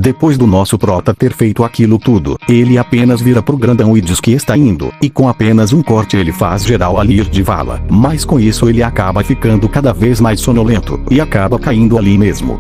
Depois do nosso prota ter feito aquilo tudo, ele apenas vira pro grandão e diz que está indo, e com apenas um corte ele faz geral ali ir de vala, mas com isso ele acaba ficando cada vez mais sonolento, e acaba caindo ali mesmo.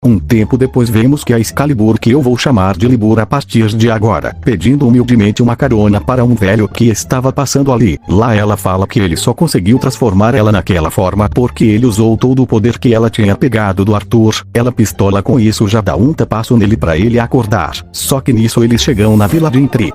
Um tempo depois vemos que a Excalibur, que eu vou chamar de Libur a partir de agora, pedindo humildemente uma carona para um velho que estava passando ali. Lá ela fala que ele só conseguiu transformar ela naquela forma porque ele usou todo o poder que ela tinha pegado do Arthur. Ela pistola com isso, já dá um tapaço nele para ele acordar. Só que nisso eles chegam na vila de Intri.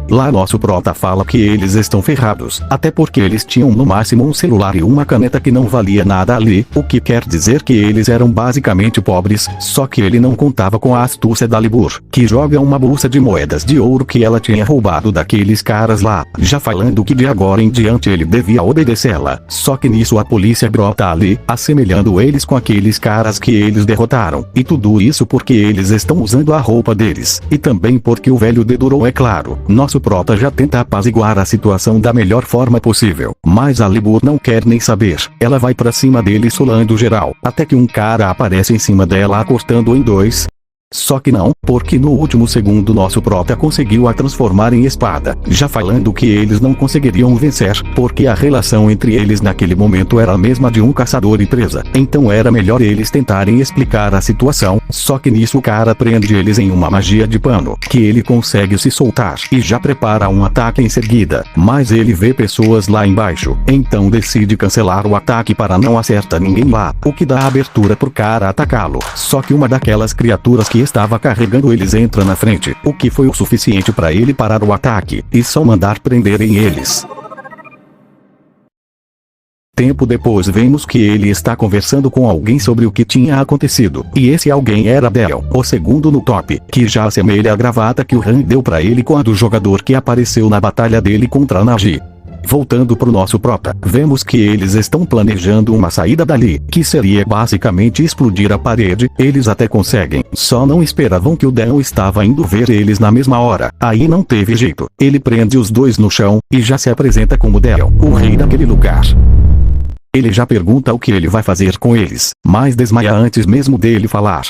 Lá nosso prota fala que eles estão ferrados, até porque eles tinham no máximo um celular e uma caneta que não valia nada ali, o que quer dizer que eles eram basicamente pobres, só que ele não contava com a astúcia da Libur, que joga uma bolsa de moedas de ouro que ela tinha roubado daqueles caras lá, já falando que de agora em diante ele devia obedecê-la. Só que nisso a polícia brota ali, assemelhando eles com aqueles caras que eles derrotaram, e tudo isso porque eles estão usando a roupa deles, e também porque o velho dedurou, é claro. Nosso prota já tenta apaziguar a situação da melhor forma possível, mas a Libur não quer nem saber. Ela vai pra cima dele solando geral, até que um cara aparece em cima dela a cortando em dois. Só que não, porque no último segundo nosso prota conseguiu a transformar em espada, já falando que eles não conseguiriam vencer, porque a relação entre eles naquele momento era a mesma de um caçador e presa, então era melhor eles tentarem explicar a situação. Só que nisso o cara prende eles em uma magia de pano, que ele consegue se soltar, e já prepara um ataque em seguida, mas ele vê pessoas lá embaixo, então decide cancelar o ataque para não acertar ninguém lá, o que dá abertura pro cara atacá-lo. Só que uma daquelas criaturas que estava carregando eles entra na frente, o que foi o suficiente para ele parar o ataque, e só mandar prenderem eles. Tempo depois vemos que ele está conversando com alguém sobre o que tinha acontecido, e esse alguém era Del, o segundo no top, que já assemelha a gravata que o Han deu para ele quando o jogador que apareceu na batalha dele contra Nagi. Voltando pro nosso prota, vemos que eles estão planejando uma saída dali, que seria basicamente explodir a parede. Eles até conseguem, só não esperavam que o Del estava indo ver eles na mesma hora. Aí não teve jeito, ele prende os dois no chão, e já se apresenta como Del, o rei daquele lugar. Ele já pergunta o que ele vai fazer com eles, mas desmaia antes mesmo dele falar.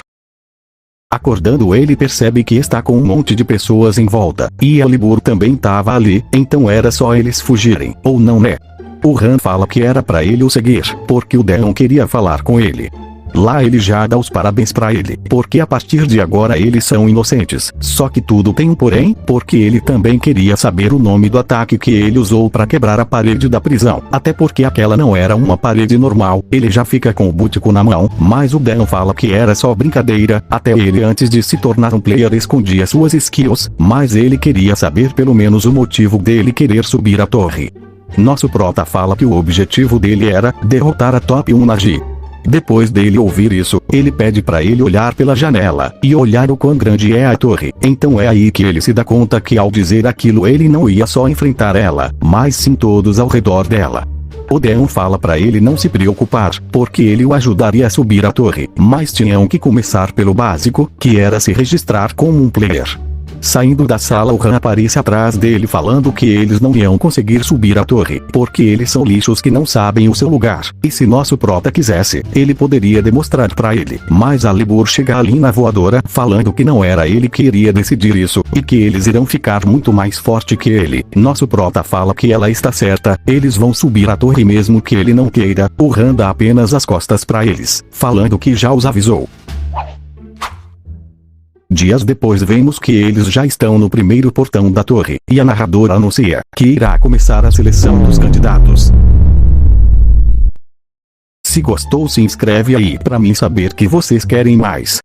Acordando ele percebe que está com um monte de pessoas em volta, e a Libur também estava ali, então era só eles fugirem, ou não, né? O Han fala que era pra ele o seguir, porque o Deon queria falar com ele. Lá ele já dá os parabéns pra ele, porque a partir de agora eles são inocentes. Só que tudo tem um porém, porque ele também queria saber o nome do ataque que ele usou pra quebrar a parede da prisão. Até porque aquela não era uma parede normal. Ele já fica com o bútico na mão, mas o Deon fala que era só brincadeira. Até ele antes de se tornar um player escondia suas skills, mas ele queria saber pelo menos o motivo dele querer subir a torre. Nosso prota fala que o objetivo dele era derrotar a top 1 Nagi. Depois dele ouvir isso, ele pede pra ele olhar pela janela, e olhar o quão grande é a torre. Então é aí que ele se dá conta que ao dizer aquilo ele não ia só enfrentar ela, mas sim todos ao redor dela. O Deon fala pra ele não se preocupar, porque ele o ajudaria a subir a torre, mas tinham que começar pelo básico, que era se registrar como um player. Saindo da sala o Han aparece atrás dele falando que eles não iam conseguir subir a torre, porque eles são lixos que não sabem o seu lugar, e se nosso prota quisesse, ele poderia demonstrar pra ele, mas a Libur chega ali na voadora, falando que não era ele que iria decidir isso, e que eles irão ficar muito mais forte que ele. Nosso prota fala que ela está certa, eles vão subir a torre mesmo que ele não queira. O Han dá apenas as costas pra eles, falando que já os avisou. Dias depois vemos que eles já estão no primeiro portão da torre, e a narradora anuncia que irá começar a seleção dos candidatos. Se gostou, se inscreve aí pra mim saber que vocês querem mais.